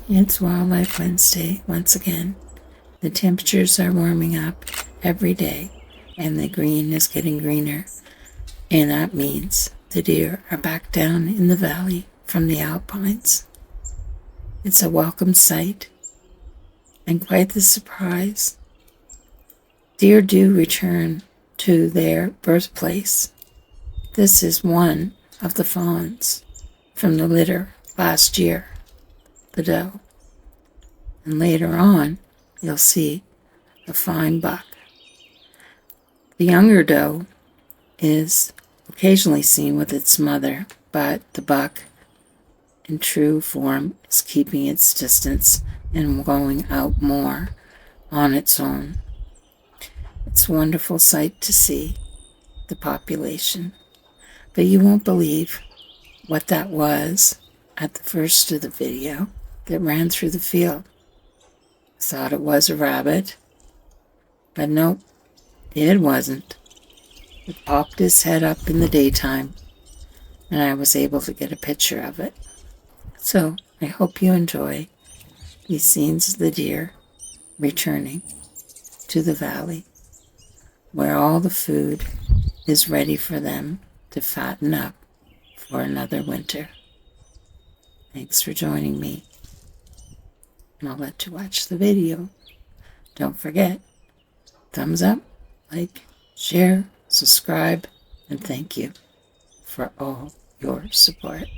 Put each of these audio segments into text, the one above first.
It's Wildlife Wednesday once again. The temperatures are warming up every day and the green is getting greener. And that means the deer are back down in the valley from the Alpines. It's a welcome sight and quite the surprise. Deer do return to their birthplace. This is one of the fawns from the litter last year, the doe. And later on, you'll see a fine buck. The younger doe is occasionally seen with its mother, but the buck, in true form, is keeping its distance and going out more on its own. It's a wonderful sight to see the population, but you won't believe what that was at the first of the video that ran through the field. I thought it was a rabbit, but nope, it wasn't. It popped his head up in the daytime, and I was able to get a picture of it. So I hope you enjoy these scenes of the deer returning to the valley, where all the food is ready for them to fatten up for another winter. Thanks for joining me, and I'll let you watch the video. Don't forget, thumbs up, like, share, subscribe, and thank you for all your support.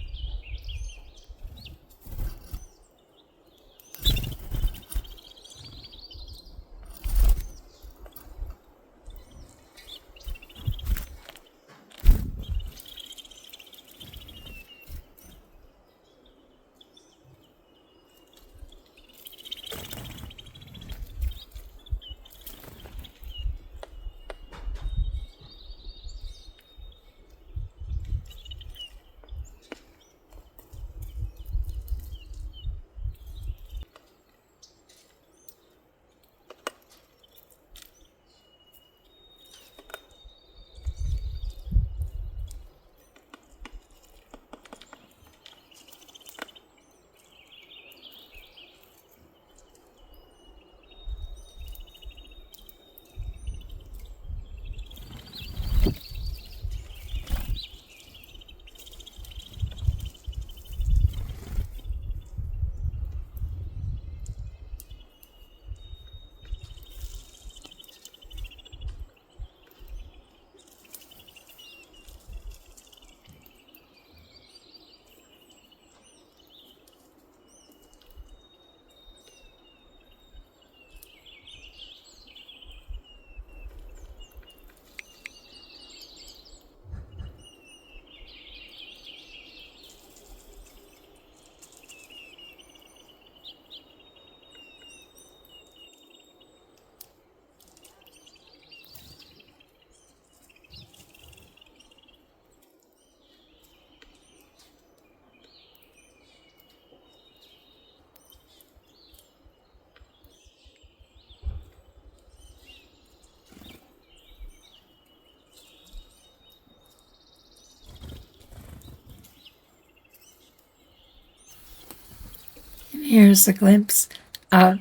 Here's a glimpse of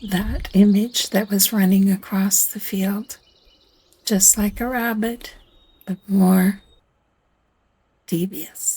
that image that was running across the field, just like a rabbit, but more devious.